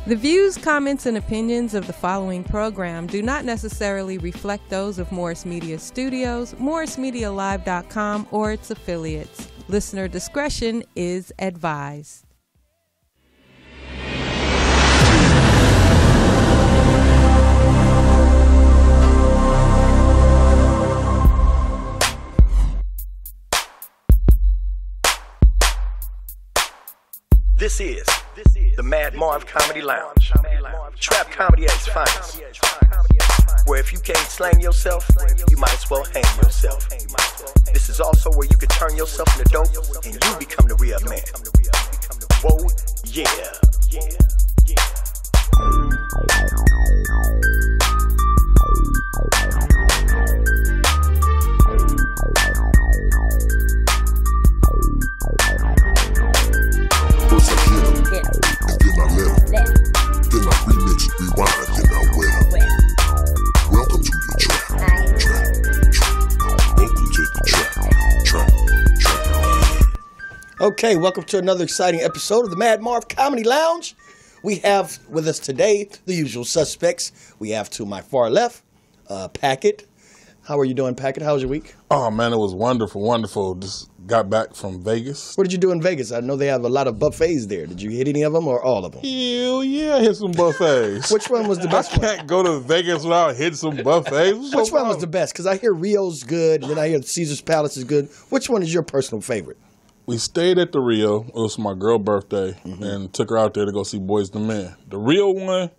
The views, comments, and opinions of the following program do not necessarily reflect those of Morris Media Studios, MorrisMediaLive.com, or its affiliates. Listener discretion is advised. This is the Mad Marv Comedy Lounge. Trap comedy at its finest. Where if you can't slang yourself, you might as well hang yourself. This is also where you can turn yourself into dope and you become the real man. Whoa, yeah. First I hit 'em, and then I let 'em. Then I remix, rewind, then I wet 'em. Welcome to the trap. Welcome to the trap. Okay, welcome to another exciting episode of the Mad Marv Comedy Lounge. We have with us today the usual suspects. We have to my far left, Packet. How are you doing, Packet? How was your week? Oh, man, it was wonderful, wonderful. Just got back from Vegas. What did you do in Vegas? I know they have a lot of buffets there. Did you hit any of them or all of them? Hell yeah, I hit some buffets. Which one was the best I one? can't go to Vegas without hitting some buffets. Which one was the best? Because I hear Rio's good, and then I hear Caesar's Palace is good. Which one is your personal favorite? We stayed at the Rio. It was my girl's birthday, and took her out there to go see Boys the Men. The Rio one,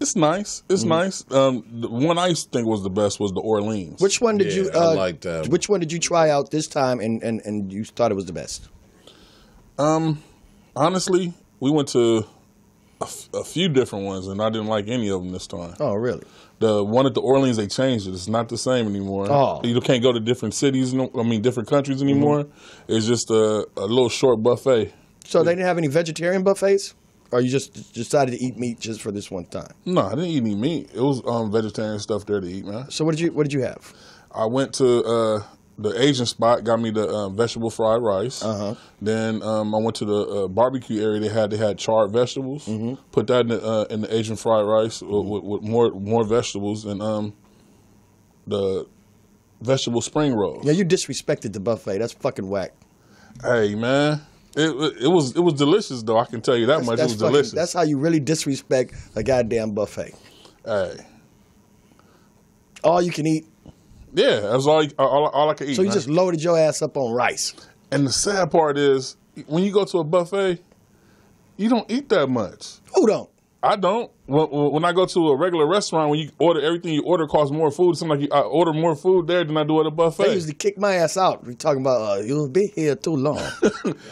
it's nice. It's nice. The one I used to think was the best was the Orleans. Which one did you? I like that. Which one did you try out this time, and you thought it was the best? Honestly, we went to a few different ones, and I didn't like any of them this time. Oh, really? The one at the Orleans, they changed it. It's not the same anymore. Oh. You can't go to different cities, different countries anymore. It's just a little short buffet. So they didn't have any vegetarian buffets? Or you just decided to eat meat just for this one time? No, I didn't eat any meat. It was vegetarian stuff there to eat, man. So what did you have? I went to the Asian spot, got me the vegetable fried rice. Then I went to the barbecue area. They had charred vegetables. Put that in the Asian fried rice with more vegetables and the vegetable spring rolls. Yeah, you disrespected the buffet. That's fucking whack. Hey, man. It was delicious though. I can tell you that much. It was delicious. That's how you really disrespect a goddamn buffet. Hey, all you can eat. Yeah, that's all I could eat. So you man. just loaded your ass up on rice. And the sad part is, when you go to a buffet, you don't eat that much. Who don't? I don't. When I go to a regular restaurant, when you order everything you order costs more food. It seems like I order more food there than I do at a buffet. They usually kick my ass out. We talking about you'll be here too long.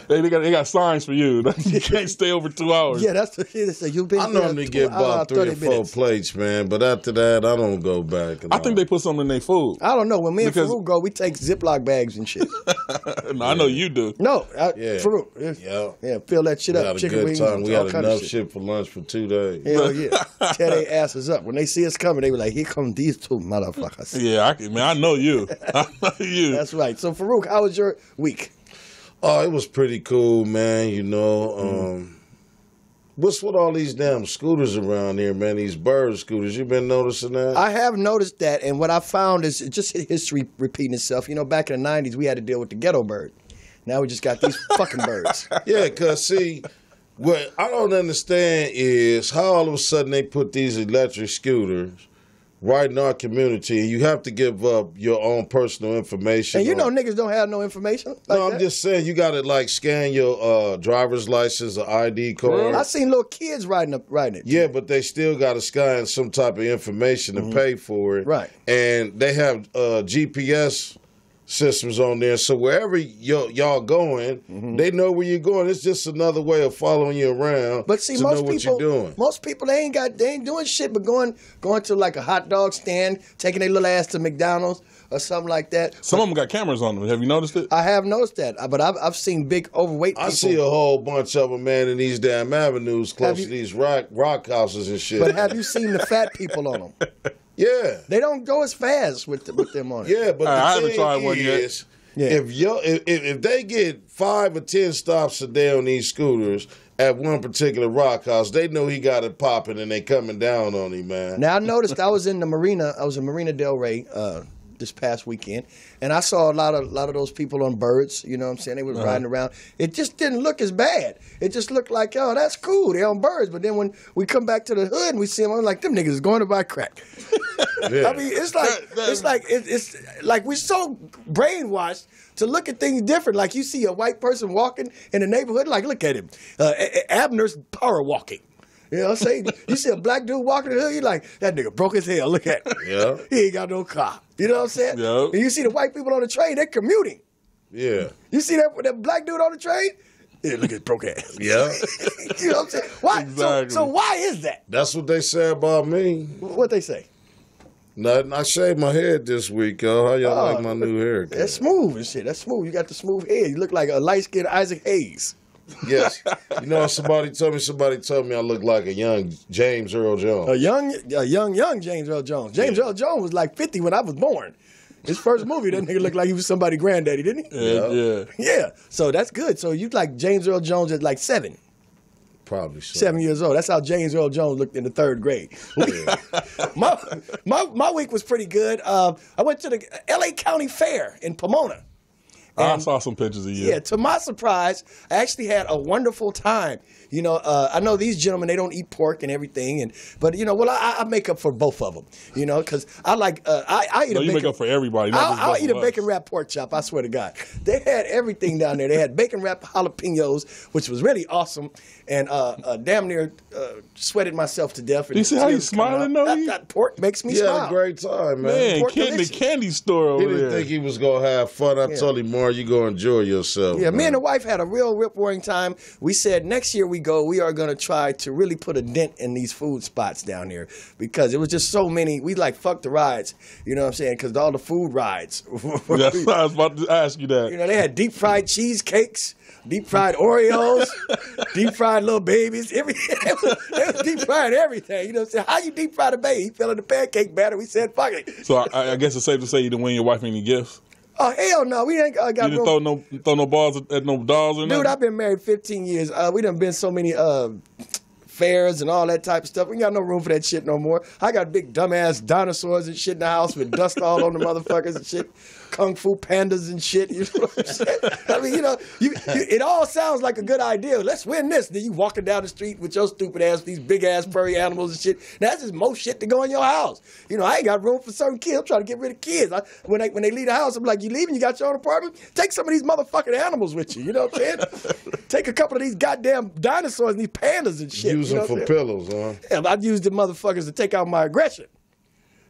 they got signs for you. You can't stay over 2 hours. Yeah, that's the shit. They say you've been. I normally get about 3 or 4 plates, man. But after that, I don't go back. I think they put something in their food. I don't know. When me and Farouk go, we take Ziploc bags and shit. No, I know you do. No, Farouk. Yeah, fill that shit up. Chicken wings. We had enough shit for lunch for 2 days. Hell yeah. Tear their asses up. When they see us coming, they be like, here come these two motherfuckers. Yeah, I know you. I know you. That's right. So, Farouk, how was your week? Oh, it was pretty cool, man. You know, what's with all these damn scooters around here, man? These bird scooters. You been noticing that? I have noticed that, and what I found is just history repeating itself. You know, back in the 90s, we had to deal with the ghetto bird. Now we just got these fucking birds. Yeah, because, see, what I don't understand is how all of a sudden they put these electric scooters right in our community, and you have to give up your own personal information. And you know niggas don't have no information like No, I'm that. just saying you got to, like, scan your driver's license or ID card. I seen little kids riding it. Yeah, but they still got to scan some type of information and pay for it. Right. And they have GPS systems on there, so wherever y'all going, they know where you're going. It's just another way of following you around. But see, to know what you're doing. Most people they ain't doing shit but going to like a hot dog stand, taking their little ass to McDonald's or something like that. Some of them got cameras on them. Have you noticed it? I have noticed that, but I've seen big overweight people. I see a whole bunch of them, man, in these damn avenues close to these rock houses and shit. But have you seen the fat people on them? Yeah. They don't go as fast with them on it. Yeah, but I the haven't tried thing one yet. is, Yeah. If they get 5 or 10 stops a day on these scooters at one particular rock house, they know he got it popping and they coming down on him, man. Now I noticed I was in Marina Del Rey this past weekend, and I saw a lot of those people on birds. You know what I'm saying? They were riding around. It just didn't look as bad. It just looked like, oh, that's cool. They're on birds. But then when we come back to the hood and we see them, I'm like, them niggas is going to buy crack. Yeah. I mean, it's like we're so brainwashed to look at things different. Like you see a white person walking in the neighborhood, like look at him, Abner's power walking. You know what I'm saying? You see a black dude walking in the hood, you're like, that nigga broke his hell. Look at him. Yeah. He ain't got no car. You know what I'm saying? Yeah. And you see the white people on the train, they're commuting. Yeah. You see that black dude on the train? Yeah, look at his broke ass. Yeah. You know what I'm saying? Why? Exactly. So why is that? That's what they say about me. What they say? Nothing. I shaved my head this week, yo. How y'all like my new haircut? That's smooth and shit. That's smooth. You got the smooth head. You look like a light-skinned Isaac Hayes. Yes. You know, somebody told me I look like a young James Earl Jones. A young James Earl Jones. James Earl Jones was like 50 when I was born. His first movie, that nigga looked like he was somebody's granddaddy, didn't he? Yeah. Yeah. So that's good. So you like James Earl Jones at like 7. Probably so. 7 years old. That's how James Earl Jones looked in the 3rd grade. my week was pretty good. I went to the L.A. County Fair in Pomona. I saw some pictures of you. Yeah, to my surprise, I actually had a wonderful time. You know, I know these gentlemen, they don't eat pork and everything, but you know, well, I make up for both of them. You know, because I like I eat. No, a you bacon, make up for everybody. I'll eat a bacon wrapped pork chop. I swear to God, they had everything down there. They had bacon wrapped jalapenos, which was really awesome, and damn near sweated myself to death. You see how he's smiling though? That pork makes me He smile. had a great time, Man, man. the candy store over He didn't there. think he was gonna have fun. I told him, more, you go enjoy yourself. Yeah, man. me and the wife had a real rip-roaring time. We said next year we are going to try to really put a dent in these food spots down here because it was just so many. We like fuck the rides, you know what I'm saying? Because all the food rides. That's why I was about to ask you that. You know, they had deep fried cheesecakes, deep fried Oreos, deep fried little babies. They was deep fried everything. You know what I'm saying? How you deep fry the baby? He fell in the pancake batter. We said, fuck it. So I guess it's safe to say you didn't win your wife any gifts. Oh, hell no. We ain't got You didn't throw no balls at no dolls or nothing? Dude, I've been married 15 years. We done been so many fairs and all that type of stuff. We ain't got no room for that shit no more. I got big dumbass dinosaurs and shit in the house with dust all on the motherfuckers and shit. Kung Fu pandas and shit. You know what I'm saying? I mean, you know, it all sounds like a good idea. Let's win this. Then you walking down the street with your stupid ass, these big ass furry animals and shit. Now, that's just most shit to go in your house. You know, I ain't got room for certain kids. I'm trying to get rid of kids. When they leave the house, I'm like, you leaving? You got your own apartment? Take some of these motherfucking animals with you. You know what I'm saying? Take a couple of these goddamn dinosaurs and these pandas and shit. Use them for pillows, huh? Yeah, I'd use the motherfuckers to take out my aggression.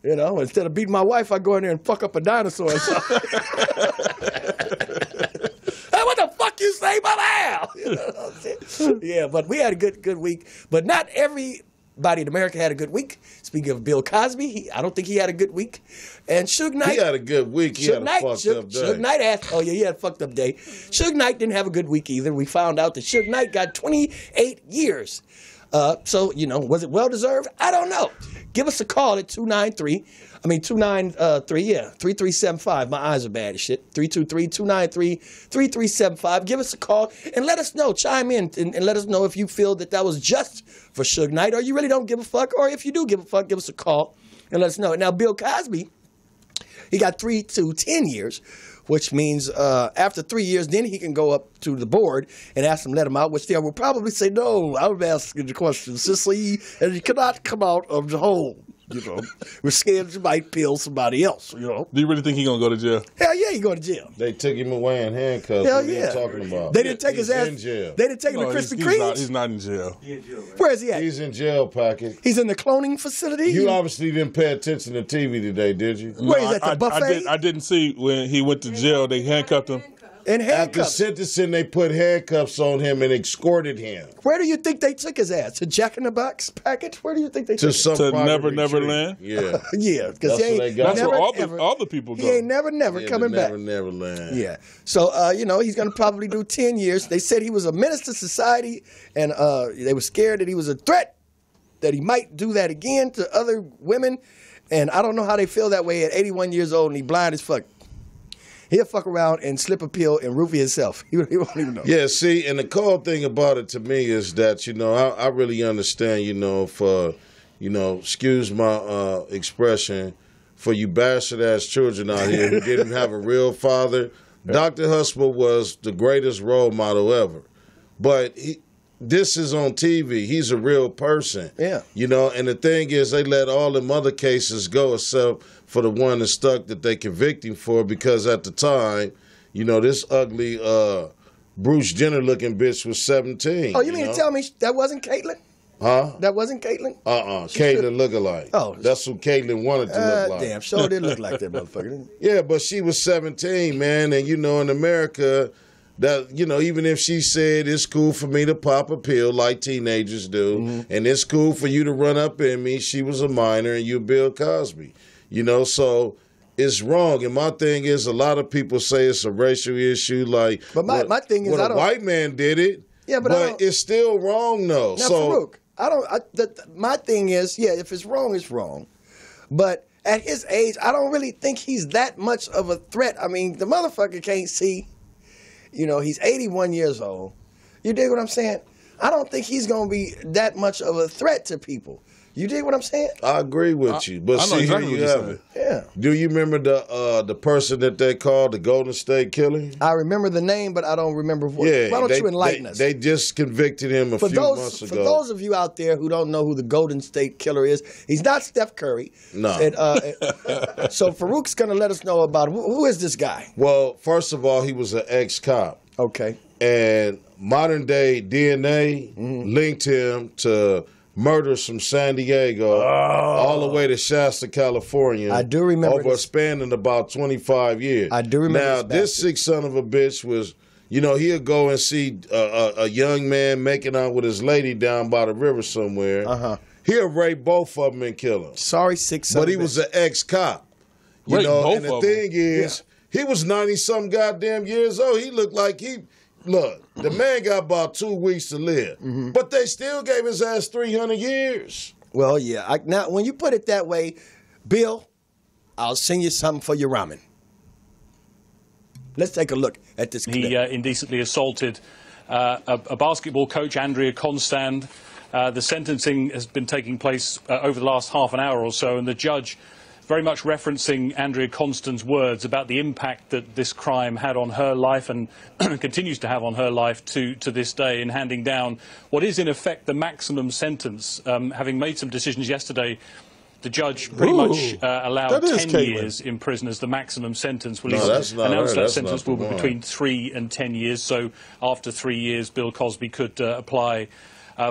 You know, instead of beating my wife, I go in there and fuck up a dinosaur or something. Hey, what the fuck you say about Al? You know what I'm saying? Yeah, but we had a good week. But not everybody in America had a good week. Speaking of Bill Cosby, I don't think he had a good week. And Suge Knight. He had a good week. He had a fucked up day. Suge Knight he had a fucked up day. Suge Knight didn't have a good week either. We found out that Suge Knight got 28 years. So, you know, was it well-deserved? I don't know. Give us a call at 3375. My eyes are bad as shit. 323-293-3375. Give us a call and let us know. Chime in and let us know if you feel that was just for Suge Knight or you really don't give a fuck. Or if you do give a fuck, give us a call and let us know. Now, Bill Cosby, he got 3 to 10 years. Which means after 3 years, then he can go up to the board and ask them to let him out, which they will probably say, no, I'm asking the question, Sicily, and you cannot come out of the hole. You know, we're scared you might kill somebody else, you know. Do you really think he's going to go to jail? Hell yeah, he going to jail. They took him away in handcuffs. Hell What are yeah. you talking about? They didn't take his ass. In jail. They didn't take him to Krispy Kreme's. He's not in jail. Where is he at? He's in jail, Packet. He's in the cloning facility? You obviously didn't pay attention to TV today, did you? Where is that, the buffet? I didn't see when he went to jail, they handcuffed him. In After handcuffs. sentencing, they put handcuffs on him and escorted him Where do you think they took his ass? To Jack in the Box package? Where do you think they took to him? some To private Never retreat. Neverland? Yeah. Yeah, because That's he where ain't they got That's him. where all the people go. He ain't never Yeah, coming the back. Neverland. Yeah. So, you know, he's going to probably do 10 years. They said he was a menace to society, and they were scared that he was a threat, that he might do that again to other women. And I don't know how they feel that way at 81 years old and he blind as fuck. He'll fuck around and slip a pill and roofie himself. He won't even know. Yeah, see, and the cold thing about it to me is that, I really understand, for, excuse my expression, for you bastard-ass children out here who didn't have a real father. Dr. Husper was the greatest role model ever. But this is on TV. He's a real person. Yeah. And the thing is, they let all them other cases go except for the one that stuck that they convict him for, because at the time, this ugly Bruce Jenner-looking bitch was 17. Oh, you mean to tell me that wasn't Caitlyn? Huh? That wasn't Caitlyn? Caitlyn look-alike. Oh. That's who Caitlyn wanted to look like. Damn, sure did look like that motherfucker, didn't it? Yeah, but she was 17, man, and in America, that even if she said it's cool for me to pop a pill like teenagers do, and it's cool for you to run up in me, she was a minor and you Bill Cosby. So it's wrong. And my thing is, a lot of people say it's a racial issue, like, but my thing is, a white man did it. Yeah, but it's still wrong though. Now, Farouk, my thing is, yeah, if it's wrong, it's wrong. But at his age, I don't really think he's that much of a threat. I mean, the motherfucker can't see. He's 81 years old. You dig what I'm saying? I don't think he's going to be that much of a threat to people. You dig what I'm saying? I agree with you. But I know see, exactly here you what you're have saying. it. Yeah. Do you remember the person that they called the Golden State Killer? I remember the name, but I don't remember what. Yeah, why don't you enlighten us? They just convicted him a few months ago. For those of you out there who don't know who the Golden State Killer is, he's not Steph Curry. No. So Farouk's going to let us know about who is this guy? Well, first of all, he was an ex-cop. Okay. And modern day DNA linked him to murders from San Diego all the way to Shasta, California. I do remember over a span of about 25 years. I do remember. Now, this sick son of a bitch was, he'll go and see a young man making out with his lady down by the river somewhere. He'll rape both of them and kill them. Sorry, sick son. But he was an ex-cop. And the thing is, he was 90-something goddamn years old. He looked like the man got about 2 weeks to live. But they still gave his ass 300 years. Well, yeah. Now, when you put it that way, Bill, I'll send you something for your ramen. Let's take a look at this clip. He indecently assaulted a basketball coach, Andrea Constand. The sentencing has been taking place over the last half an hour or so, and the judge very much referencing Andrea Constand's words about the impact that this crime had on her life and continues to have on her life to this day, in handing down what is in effect the maximum sentence. Having made some decisions yesterday, the judge pretty much allowed 10 years in prison as the maximum sentence. Well, he's announced that sentence will be between 3 and 10 years, so after 3 years Bill Cosby could apply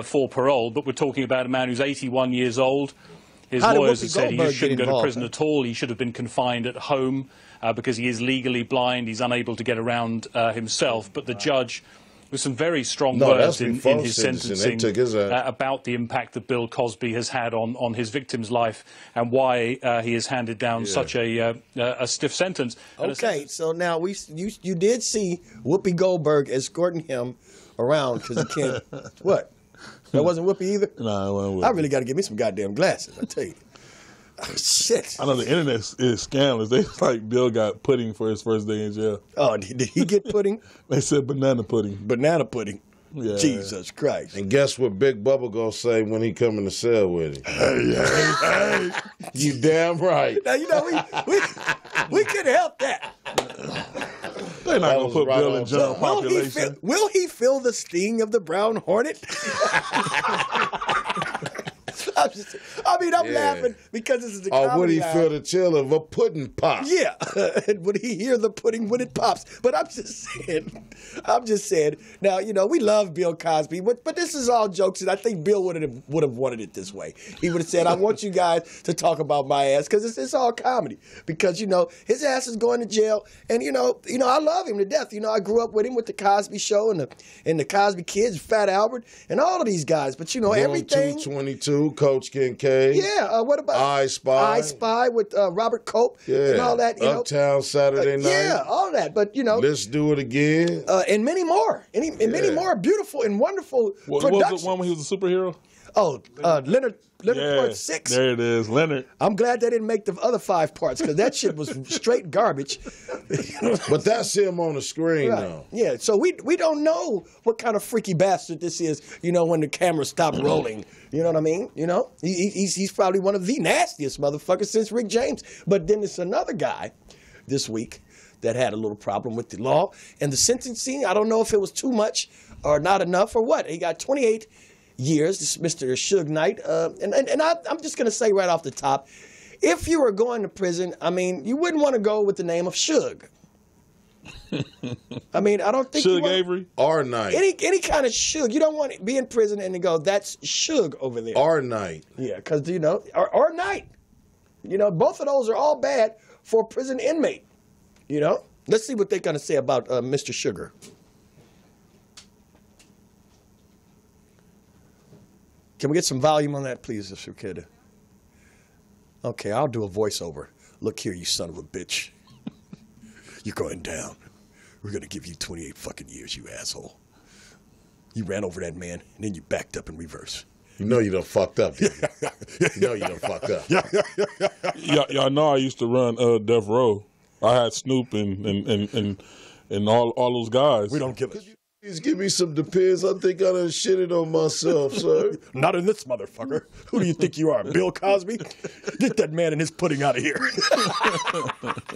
for parole. But we're talking about a man who's 81 years old. His lawyers have said he shouldn't go to prison at all. He should have been confined at home because he is legally blind. He's unable to get around himself. But the judge, with some very strong words in his sentencing about the impact that Bill Cosby has had on his victim's life and why he has handed down such a stiff sentence. Okay, so now you did see Whoopi Goldberg escorting him around because he can't. What? That wasn't Whoopi either? No, it wasn't Whoopi. I really got to get me some goddamn glasses, I tell you. Oh, shit. I know the internet is scandalous. They like Bill got pudding for his first day in jail. Oh, did he get pudding? They said banana pudding. Banana pudding. Yeah. Jesus Christ. And guess what Big Bubba gonna say when he come in the cell with him? Hey. You damn right. Now, we could help that. They're not going to put Bill in general population. Will he feel the sting of the brown hornet? I'm laughing because this is the comedy. Or would he feel the chill of a pudding pop? Yeah. Would he hear the pudding when it pops? But I'm just saying. Now, we love Bill Cosby, but this is all jokes, and I think Bill would have wanted it this way. He would have said, I want you guys to talk about my ass, because it's all comedy. Because, his ass is going to jail, and, I love him to death. I grew up with him with the Cosby Show and the Cosby Kids, Fat Albert, and all of these guys. But, everything. 222, Coach Coach Kincaid. Yeah, what about I Spy? I Spy with Robert Cope Yeah. and all that. Uptown Saturday Night. Yeah, all that. But, Let's Do It Again. And many more. And many more beautiful and wonderful What productions. was the one when he was a superhero? Oh, Leonard Part 6. There it is, Leonard. I'm glad they didn't make the other 5 parts because that shit was straight garbage. But that's him on the screen now. Yeah, so we don't know what kind of freaky bastard this is, when the camera stopped rolling. You know what I mean? He's probably one of the nastiest motherfuckers since Rick James. But then there's another guy this week that had a little problem with the law. And the sentencing, I don't know if it was too much or not enough or what. He got 28 years, this Mr. Suge Knight. And I'm just going to say right off the top, if you were going to prison, you wouldn't want to go with the name of Suge. I don't think Suge Avery? R Knight. Any kind of Suge. You don't want to be in prison and to go, that's Suge over there. R Knight. Yeah, because, or Knight. Both of those are all bad for a prison inmate. Let's see what they're going to say about Mr. Sugar. Can we get some volume on that, please, if you could? Okay, I'll do a voiceover. Look here, you son of a bitch. You're going down. We're going to give you 28 fucking years, you asshole. You ran over that man, and then you backed up in reverse. You know you done fucked up, didn't you? You know you done fucked up. Y'all know I used to run Death Row. I had Snoop and all those guys. We don't give a Please give me some Depends. I think I done shitted on myself, sir. Not in this motherfucker. Who do you think you are, Bill Cosby? Get that man and his pudding out of here.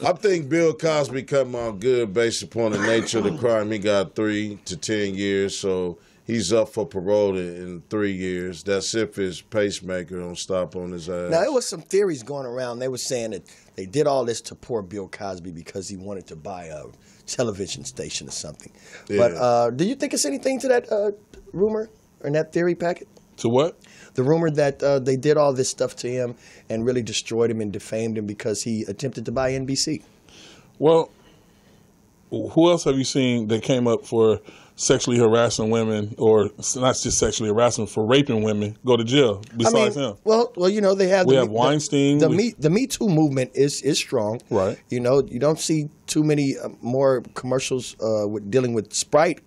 I think Bill Cosby come out good based upon the nature of the crime. He got 3 to 10 years, so he's up for parole in 3 years. That's if his pacemaker don't stop on his ass. Now, there was some theories going around. They were saying that they did all this to poor Bill Cosby because he wanted to buy a television station or something. Yeah. But do you think it's anything to that rumor or that theory packet? To what? The rumor that they did all this stuff to him and really destroyed him and defamed him because he attempted to buy NBC. Well, who else have you seen that came up for sexually harassing women, or not just sexually harassing, for raping women, go to jail besides him? Well, they have. We have Weinstein. The Me Too movement is strong. Right. You don't see too many more commercials dealing with Sprite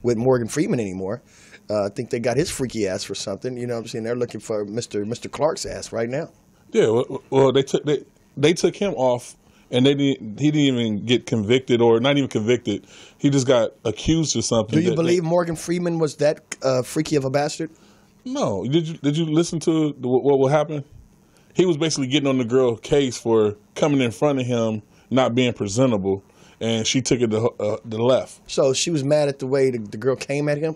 with Morgan Freeman anymore. I think they got his freaky ass for something. You know what I'm saying? They're looking for Mr. Clark's ass right now. Yeah. Well, they took him off. And he didn't even get convicted, or not even convicted. He just got accused or something. Do you believe Morgan Freeman was that freaky of a bastard? No. Did you listen to what happened? He was basically getting on the girl case for coming in front of him, not being presentable, and she took it to the left. So she was mad at the way the girl came at him?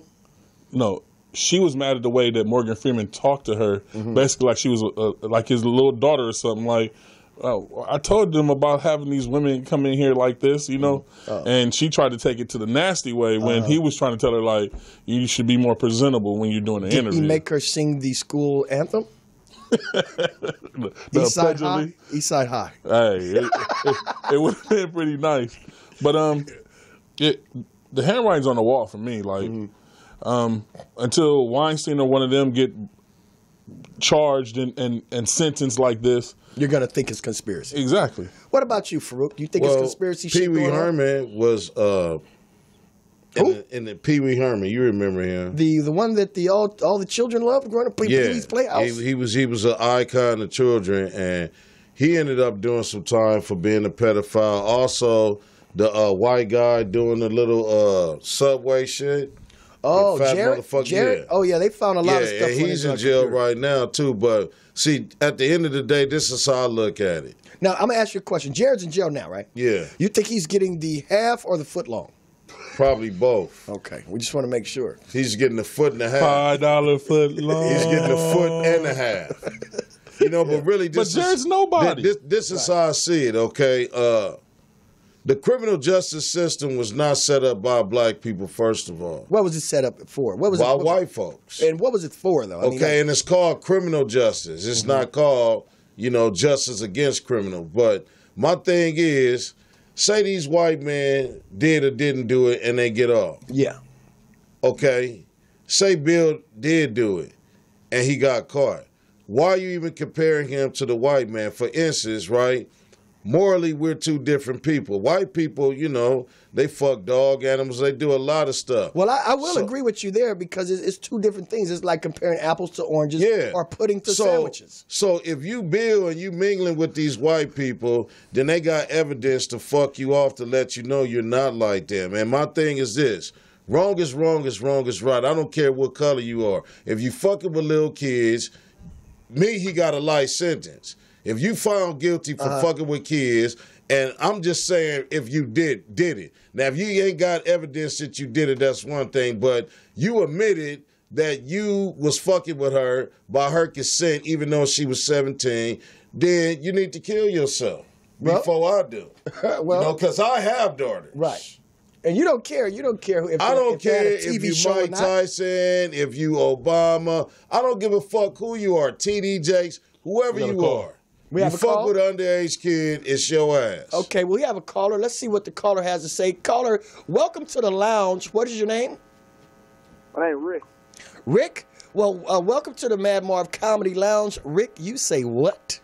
No. She was mad at the way that Morgan Freeman talked to her, basically like she was like his little daughter or something, like, I told them about having these women come in here like this, and she tried to take it to the nasty way when he was trying to tell her, like, you should be more presentable when you're doing an interview. Did he make her sing the school anthem? East Side High. Hey, it would have been pretty nice. But the handwriting's on the wall for me. Like, until Weinstein or one of them get charged and sentenced like this, you're going to think it's conspiracy. Exactly. What about you, Farouk? Do you think it's conspiracy shit Pee Wee going on? Herman was in the Pee Wee Herman. You remember him? The one that all the children loved growing up, Pee Wee's Playhouse. He was an icon of children, and he ended up doing some time for being a pedophile. Also, the white guy doing the little subway shit. Oh, Jared? Oh, yeah, they found a lot of stuff. Yeah, he's in jail right now, too. But, see, at the end of the day, this is how I look at it. Now, I'm going to ask you a question. Jared's in jail now, right? Yeah. You think he's getting the half or the foot long? Probably both. Okay, we just want to make sure. He's getting a foot and a half. $5 foot long. He's getting a foot and a half. But really, but there's nobody. This is how I see it, okay? The criminal justice system was not set up by black people, first of all. What was it set up for? By white folks. And what was it for, though? And it's called criminal justice. It's not called, justice against criminal. But my thing is, say these white men did or didn't do it and they get off. Yeah. Okay? Say Bill did do it and he got caught. why are you even comparing him to the white man? For instance, right? Morally, we're two different people. White people, you know, they fuck dog animals. They do a lot of stuff. Well, I will agree with you there because it's two different things. It's like comparing apples to oranges or pudding to sandwiches. So if you Bill and you mingling with these white people, then they got evidence to fuck you off to let you know you're not like them. And my thing is this. Wrong is wrong is wrong is right. I don't care what color you are. If you fucking with little kids, he got a life sentence. If you found guilty for fucking with kids, and I'm just saying if you did it. Now, if you ain't got evidence that you did it, that's one thing. But you admitted that you was fucking with her by her consent, even though she was 17, then you need to kill yourself before I do. Well, you know, because I have daughters. Right. And you don't care. You don't care if I don't care if you Mike Tyson, if you Obama. I don't give a fuck who you are, TD Jakes, whoever you are. We have you a fuck call? with an underage kid, it's your ass. Okay, we have a caller. Let's see what the caller has to say. Caller, welcome to the lounge. What is your name? My name Rick. Rick? Well, welcome to the Mad Marv Comedy Lounge. Rick, you say what?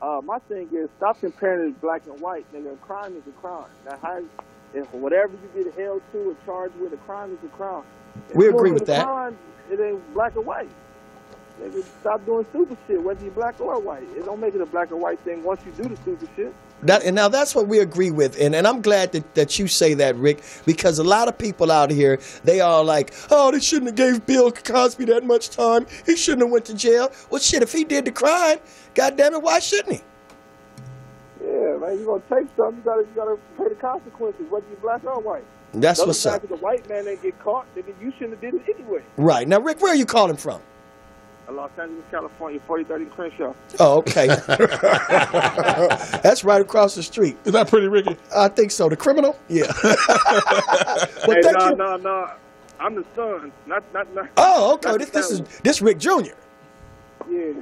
My thing is, stop comparing it black and white. Nigga, a crime is a crime. Now, if whatever you get held to or charged with, a crime is a crime. We agree with that. Crime, it ain't black or white. Nigga, stop doing stupid shit, whether you're black or white. It don't make it a black or white thing once you do the stupid shit. And now that's what we agree with. And I'm glad that you say that, Rick, because a lot of people out here, they are like, oh, they shouldn't have gave Bill Cosby that much time. He shouldn't have went to jail. Well, shit, if he did the crime, goddamn it, why shouldn't he? Yeah, man, you're going to take something, you gotta pay the consequences, whether you're black or white. That's what's up. The white man ain't get caught, nigga, you shouldn't have did it anyway. Right. Now, Rick, where are you calling from? Los Angeles, California, 4030 Crenshaw. Oh, okay. That's right across the street. Is that pretty, Ricky? I think so. The criminal? Yeah. Well, hey, no. I'm the son, not. Oh, okay. This Rick Jr. Yeah.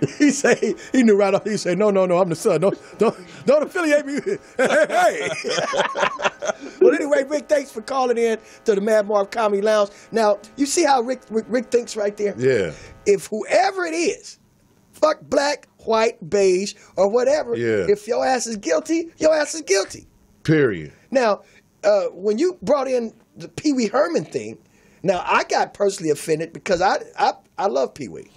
He knew right off. He said, no, I'm the son. Don't affiliate me. Hey. Well, anyway, Rick, thanks for calling in to the Mad Marv Comedy Lounge. Now, you see how Rick thinks right there? Yeah. If whoever it is, fuck black, white, beige, or whatever, if your ass is guilty, your ass is guilty. Period. Now, when you brought in the Pee Wee Herman thing, now I got personally offended because I love Pee Wee.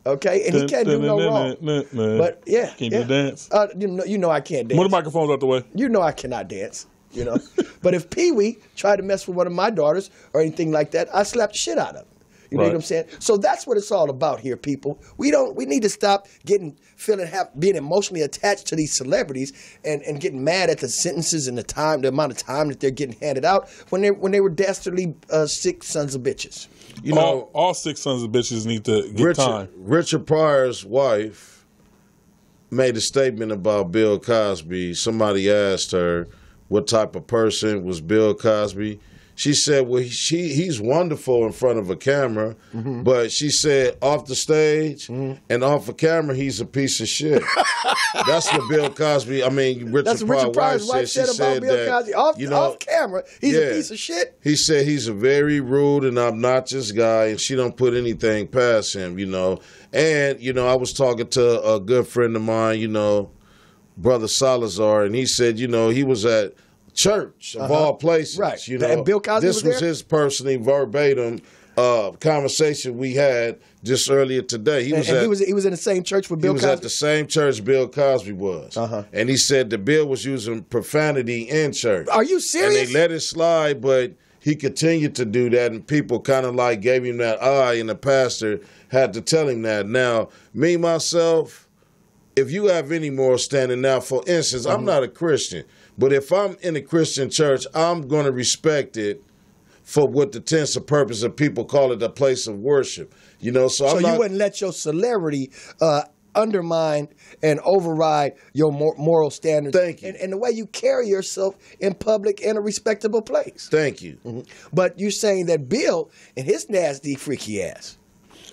Okay, and he can't do no wrong. But yeah, can you dance? You know I can't dance. Move the microphones out the way. You know I cannot dance. You know, but if Pee Wee tried to mess with one of my daughters or anything like that, I slap the shit out of him. You know what I'm saying? So that's what it's all about here, people. We need to stop being emotionally attached to these celebrities and getting mad at the sentences and the amount of time that they're getting handed out when they were dastardly sick sons of bitches. You know, all 6 sons of bitches need to get time. Richard Pryor's wife made a statement about Bill Cosby. Somebody asked her what type of person was Bill Cosby. She said, well, he's wonderful in front of a camera, but she said off the stage and off a camera, he's a piece of shit. That's what Bill Cosby, Richard Pryor's wife said. She said Bill Cosby. Off camera, he's a piece of shit. He said he's a very rude and obnoxious guy, and she don't put anything past him, you know. And, you know, I was talking to a good friend of mine, you know, Brother Salazar, and he said, you know, he was at church of all places, right? You know, and Bill Cosby this was his personally verbatim conversation we had just earlier today. He was in the same church with Bill Cosby. He was at the same church Bill Cosby was, and he said that Bill was using profanity in church. Are you serious? And they let it slide, but he continued to do that, and people kind of like gave him that eye, and the pastor had to tell him that. Now, me myself, if you have any moral standing, now, for instance, I'm not a Christian. But if I'm in a Christian church, I'm going to respect it for what the tense of purpose of people call it, a place of worship. You know, so you wouldn't let your celebrity undermine and override your moral standards. Thank you. And the way you carry yourself in public in a respectable place. Thank you. But you're saying that Bill and his nasty, freaky ass.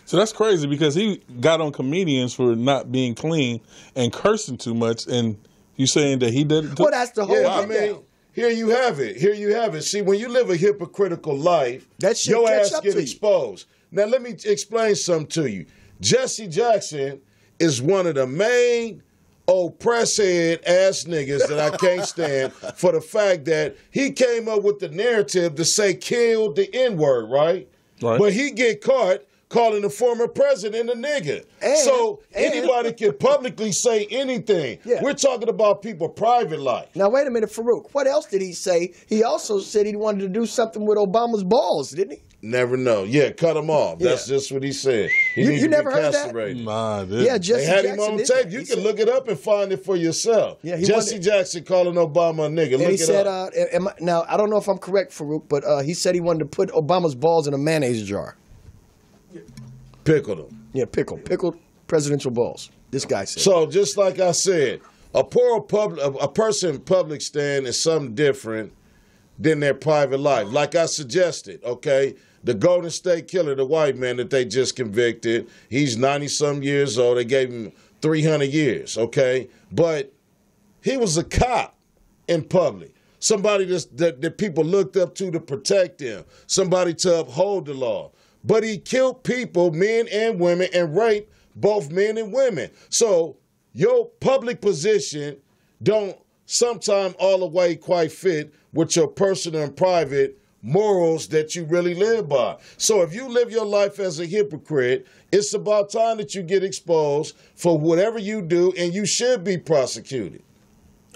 So that's crazy because he got on comedians for not being clean and cursing too much, and you saying that he didn't? Well, that's the whole here you have it. Here you have it. See, when you live a hypocritical life, that shit your ass up get to exposed. Now, let me explain something to you. Jesse Jackson is one of the main old press head ass niggas that I can't stand for the fact that he came up with the narrative to say kill the N-word, right? But he get caught calling the former president a nigga. So anybody can publicly say anything. Yeah. We're talking about people's private life. Now, wait a minute, Farouk. What else did he say? He also said he wanted to do something with Obama's balls, didn't he? Never know. Yeah, cut him off. That's just what he said. He You never heard that? Nah, Yeah, Jesse they had Jackson him on did tape. that. You He can said- look it up and find it for yourself. Yeah, Jesse Jackson calling Obama a nigga. And Look he it said, up. now, I don't know if I'm correct, Farouk, but he said he wanted to put Obama's balls in a mayonnaise jar. Pickled him. Yeah, pickled presidential balls. This guy said. So just like I said, a person public stand is something different than their private life. Like I suggested, okay, the Golden State Killer, the white man that they just convicted, he's 90-some years old. They gave him 300 years, okay? But he was a cop in public. Somebody that people looked up to protect him. Somebody to uphold the law. But he killed people, men and women, and raped both men and women. So your public position don't sometimes all the way quite fit with your personal and private morals that you really live by. So if you live your life as a hypocrite, it's about time that you get exposed for whatever you do, and you should be prosecuted.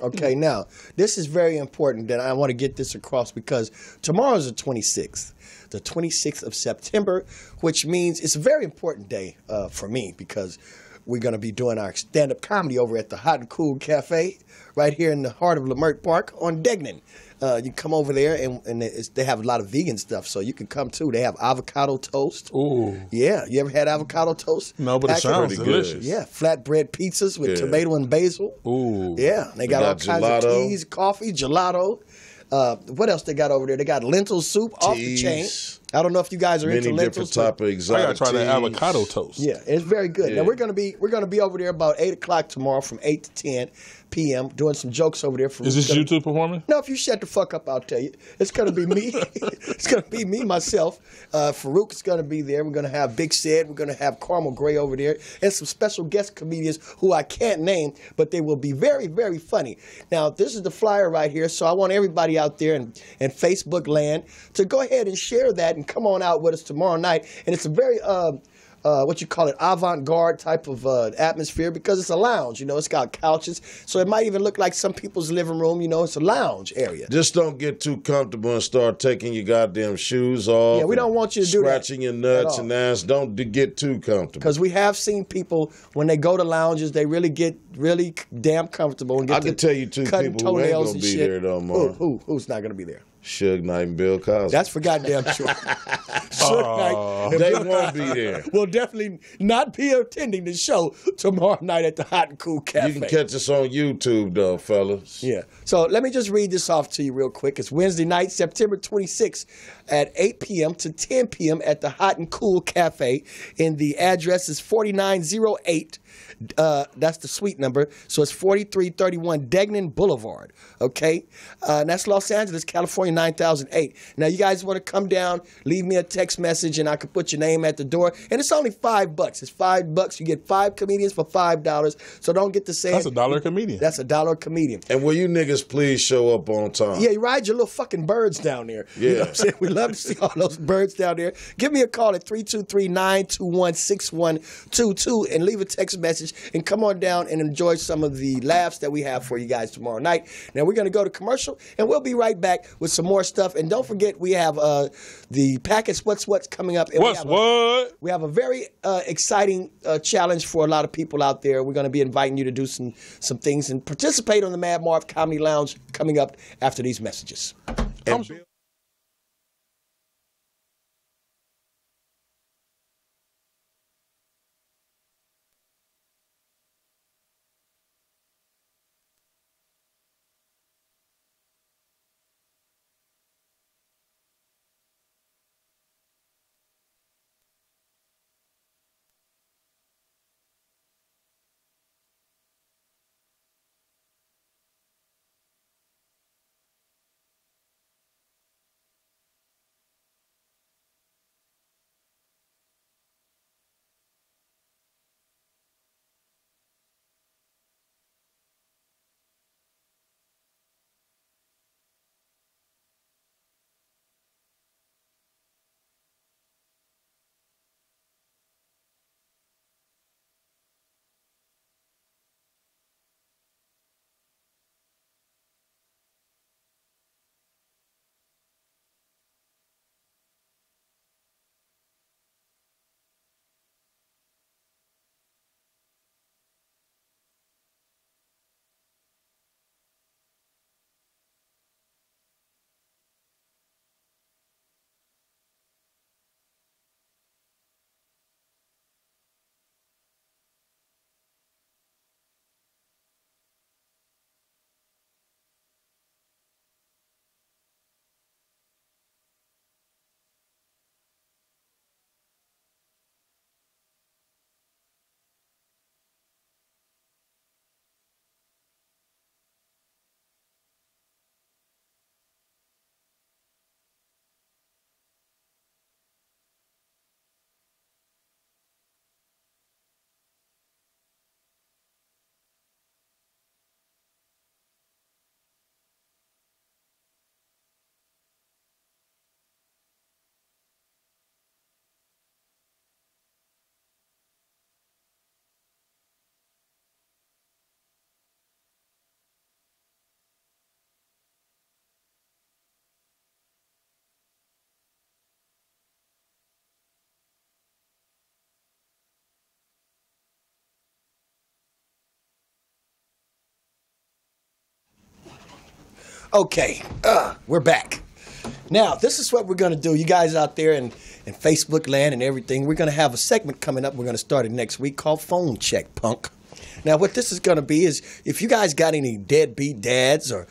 Okay, now, this is very important that I want to get this across because tomorrow is the 26th. The 26th of September, which means it's a very important day for me because we're going to be doing our stand-up comedy over at the Hot and Cool Cafe right here in the heart of Lamert Park on Degnan. You come over there, and they have a lot of vegan stuff, so you can come too. They have avocado toast. Ooh. Yeah, you ever had avocado toast? No, but it sounds delicious. Yeah, flatbread pizzas with tomato and basil. Ooh. Yeah, they got all kinds of teas, coffee, gelato. What else they got over there? They got lentil soup off the chain. I don't know if you guys are into lentils. Many different type of exotic I gotta try that teas. avocado toast. Yeah, it's very good. Yeah. Now we're gonna be over there about 8 o'clock tomorrow from 8 to 10 p.m. doing some jokes over there. Is this YouTube performing? No, if you shut the fuck up, I'll tell you. It's gonna be me. It's gonna be me, myself. Farouk is gonna be there. We're gonna have Big Sid. We're gonna have Carmel Gray over there, and some special guest comedians who I can't name, but they will be very, very funny. Now, this is the flyer right here, so I want everybody out there in Facebook land to go ahead and share that and come on out with us tomorrow night. And it's a very what you call it, avant-garde type of atmosphere because it's a lounge. You know, it's got couches, so it might even look like some people's living room. You know, it's a lounge area. Just don't get too comfortable and start taking your goddamn shoes off. Yeah, we don't want you to do that. Scratching your nuts and ass. Don't get too comfortable. Because we have seen people, when they go to lounges, they really get really damn comfortable. And get I can tell you two people who ain't going to be there no more. Who's not going to be there? Suge Knight and Bill Cosby. That's for goddamn sure. Suge Knight and they Bill won't Cosby be there. will definitely not be attending the show tomorrow night at the Hot and Cool Cafe. You can catch us on YouTube, though, fellas. Yeah. So let me just read this off to you real quick. It's Wednesday night, September 26th at 8 p.m. to 10 p.m. at the Hot and Cool Cafe. And the address is 4908. That's the suite number. So it's 4331 Degnan Boulevard. Okay? And that's Los Angeles, California, 9008. Now, you guys want to come down, leave me a text message, and I can put your name at the door. And it's only $5. It's $5. You get 5 comedians for $5. So don't get to say That's $1 a comedian. That's $1 a comedian. And will you niggas please show up on time? Yeah, you ride your little fucking birds down there. Yeah. You know what I'm saying? We love to see all those birds down there. Give me a call at 323-921-6122 and leave a text message and come on down and enjoy some of the laughs that we have for you guys tomorrow night. Now, we're going to go to commercial, and we'll be right back with some more stuff. And don't forget, we have the Packets What's coming up. And we have a very exciting challenge for a lot of people out there. We're going to be inviting you to do some things and participate on the Mad Marv Comedy Lounge coming up after these messages. Okay, we're back. Now, this is what we're going to do. You guys out there in Facebook land and everything, we're going to have a segment coming up. We're going to start it next week called Phone Check, punk. Now, what this is going to be is if you guys got any deadbeat dads or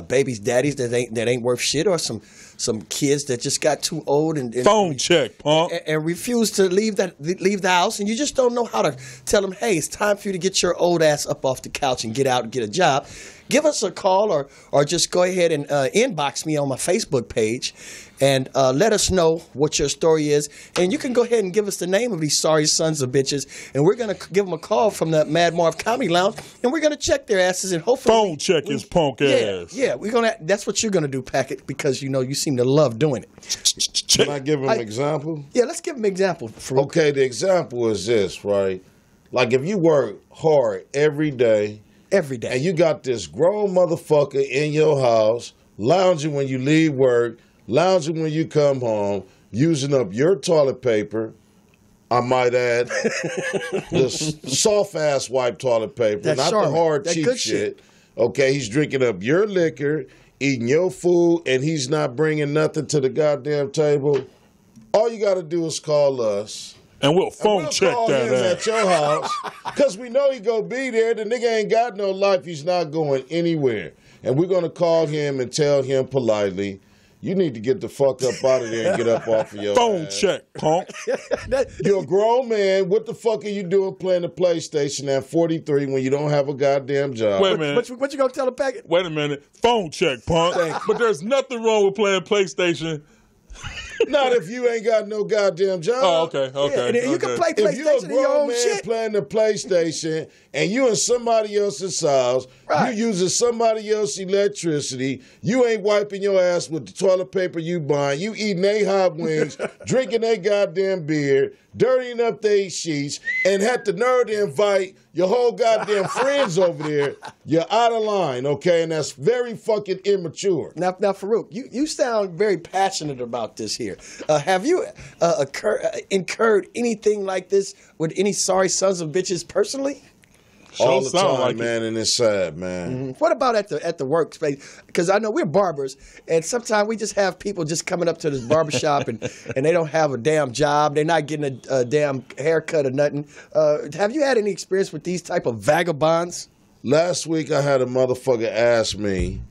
babies, daddies that ain't worth shit, or some kids that just got too old and phone check, punk, and refuse to leave the house, and you just don't know how to tell them, hey, it's time for you to get your old ass up off the couch and get out and get a job. Give us a call or just go ahead and inbox me on my Facebook page and let us know what your story is. And you can go ahead and give us the name of these sorry sons of bitches, and we're going to give them a call from the Mad Marv Comedy Lounge, and we're going to check their asses and hopefully phone check his punk ass. Yeah, that's what you're going to do, Packet, because you seem to love doing it. Can I give him an example? Yeah, let's give him an example. Okay, the example is this, right? Like if you work hard every day, and you got this grown motherfucker in your house, lounging when you leave work, lounging when you come home, using up your toilet paper, I might add, this soft-ass wipe toilet paper, that's not Charlotte. the hard, that cheap shit. Okay, he's drinking up your liquor, eating your food, and he's not bringing nothing to the goddamn table. All you got to do is call us. And we'll phone check that at your house, because we know he gonna be there. The nigga ain't got no life. He's not going anywhere. And we're gonna call him and tell him politely, you need to get the fuck up out of there and get up off of your phone ass. check, punk. You're a grown man. What the fuck are you doing playing the PlayStation at 43 when you don't have a goddamn job? Wait a minute. What you gonna tell the Packet? Wait a minute. Phone check, punk. But there's nothing wrong with playing PlayStation. Not if you ain't got no goddamn job. Oh, okay. Yeah, and you can play PlayStation in your own shit. Playing the PlayStation and you in somebody else's house, you using somebody else's electricity, you ain't wiping your ass with the toilet paper you buying, you eating they hot wings, drinking they goddamn beer, dirtying up they sheets, and had the nerve to invite your whole goddamn friends over there. You're out of line, okay? And that's very fucking immature. Now, Farouk, you sound very passionate about this here. Have you incurred anything like this with any sorry sons of bitches personally? All the time, man, and it's sad, man. Mm-hmm. What about at the workspace? Because I know we're barbers, and sometimes we just have people just coming up to this barbershop and they don't have a damn job. They're not getting a damn haircut or nothing. Have you had any experience with these type of vagabonds? Last week I had a motherfucker ask me,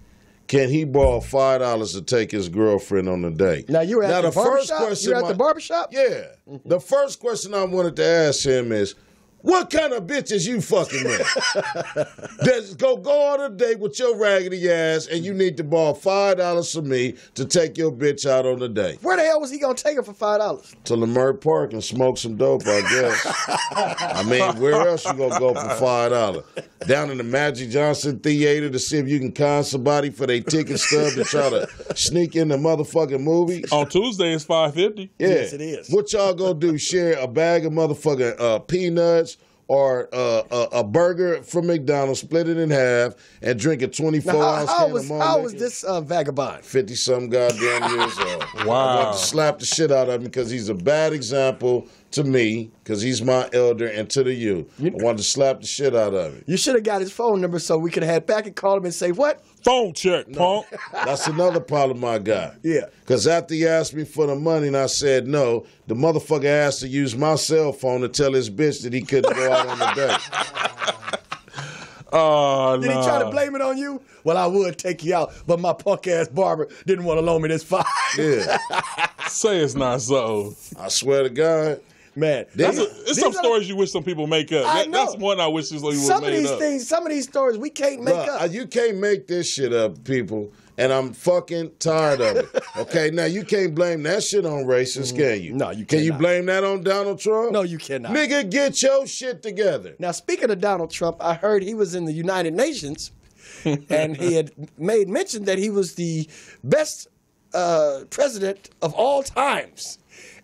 can he borrow $5 to take his girlfriend on a date? Now, you were at the barbershop? You were at the barbershop? Yeah. Mm-hmm. The first question I wanted to ask him is, what kind of bitches you fucking with? Just go on a date with your raggedy ass and you need to borrow $5 from me to take your bitch out on a date. Where the hell was he going to take her for $5? To Lamert Park and smoke some dope, I guess. I mean, where else you going to go for $5? Down in the Magic Johnson Theater to see if you can con somebody for their ticket stub to try to sneak in the motherfucking movie? On Tuesday, it's $5.50. Yeah. Yes, it is. What y'all going to do, share a bag of motherfucking peanuts or a burger from McDonald's, split it in half, and drink a 24-ounce can of malt How was this vagabond? 50-something goddamn years old. Wow. I want to slap the shit out of him because he's a bad example to me, because he's my elder, and to the youth. I wanted to slap the shit out of him. You should have got his phone number so we could have had back and call him and say, what? Phone check, punk. That's another problem I got. Yeah. Because after he asked me for the money and I said no, the motherfucker asked to use my cell phone to tell his bitch that he couldn't go out on the date. Oh, Did he try to blame it on you? Well, I would take you out, but my punk-ass barber didn't want to loan me this $5. Yeah. Say it's not so. I swear to God. Man, it's some stories you wish some people make up. That's one I wish you would some made of these up. things, some of these stories we can't make up. You can't make this shit up, people. And I'm fucking tired of it. Okay, now you can't blame that shit on racists, can you? No, you Can you cannot. blame that on Donald Trump? No, you cannot. Nigga, get your shit together. Now, speaking of Donald Trump, I heard he was in the United Nations, and he had made mention that he was the best president of all times.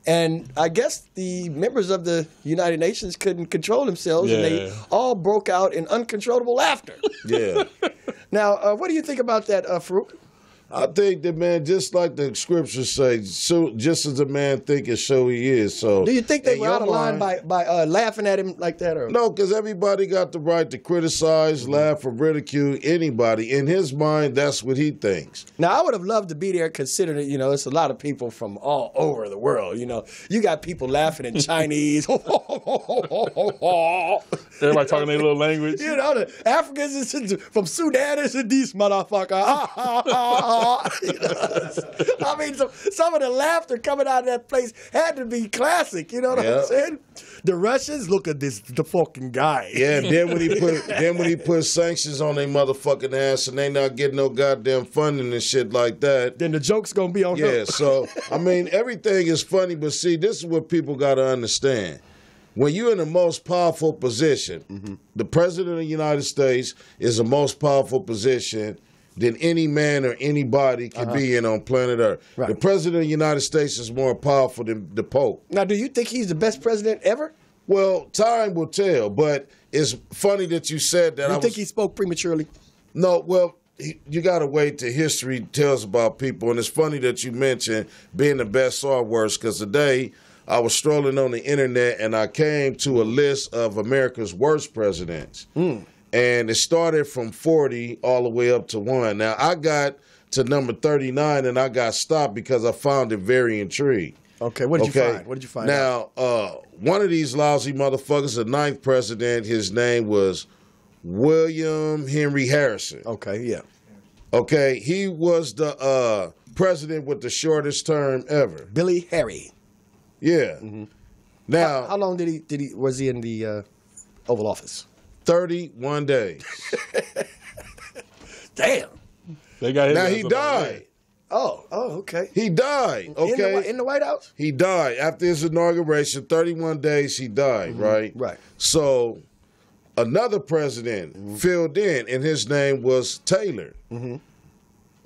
And I guess the members of the United Nations couldn't control themselves, and they all broke out in uncontrollable laughter. Yeah. Now, what do you think about that, Farouk? I think that, man, just like the scriptures say, so just as a man thinketh, so he is. So, do you think they were out of line by laughing at him like that? Or? No, because everybody got the right to criticize, laugh, or ridicule anybody. In his mind, that's what he thinks. Now, I would have loved to be there, considering, you know, it's a lot of people from all over the world. You know, you got people laughing in Chinese. Everybody talking their little language. You know, the Africans from Sudan is this motherfucker. I mean, some of the laughter coming out of that place had to be classic. You know what I'm saying? The Russians, look at this, the fucking guy. Yeah, then when he put sanctions on their motherfucking ass and they not getting no goddamn funding and shit like that, then the joke's gonna be on him. Yeah, so I mean, everything is funny, but see, this is what people got to understand. When you're in the most powerful position, the president of the United States is the most powerful position than any man or anybody can be in on planet Earth. Right. The president of the United States is more powerful than the Pope. Now, do you think he's the best president ever? Well, time will tell, but it's funny that you said that. You think he spoke prematurely? No, well, you got to wait till history tells about people, and it's funny that you mentioned being the best or worst, because today I was strolling on the internet and I came to a list of America's worst presidents. And it started from 40 all the way up to 1. Now, I got to number 39 and I got stopped because I found it very intriguing. Okay, what did you find? What did you find now, one of these lousy motherfuckers, the 9th president, his name was William Henry Harrison. Okay, yeah. Okay, he was the president with the shortest term ever. Billy Harry. Yeah. Now, how long was he in the Oval Office? 31 days. Damn. They got his now he died. Oh, okay. He died. Okay. In the White House? He died after his inauguration. 31 days. He died. Right. Right. So another president filled in, and his name was Taylor.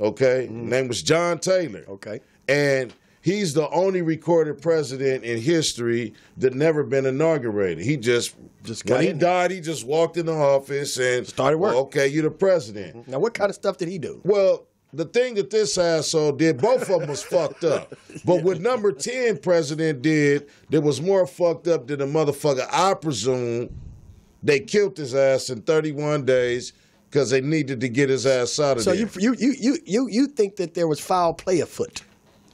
Okay. Name was John Taylor. Okay. And he's the only recorded president in history that never been inaugurated. He just when he died, he just walked in the office and started work. Well, okay, you're the president. Now, what kind of stuff did he do? Well, the thing that this asshole did, both of them was fucked up. But what number 10 president did that was more fucked up than the motherfucker, I presume, they killed his ass in 31 days because they needed to get his ass out of there. So you think that there was foul play afoot?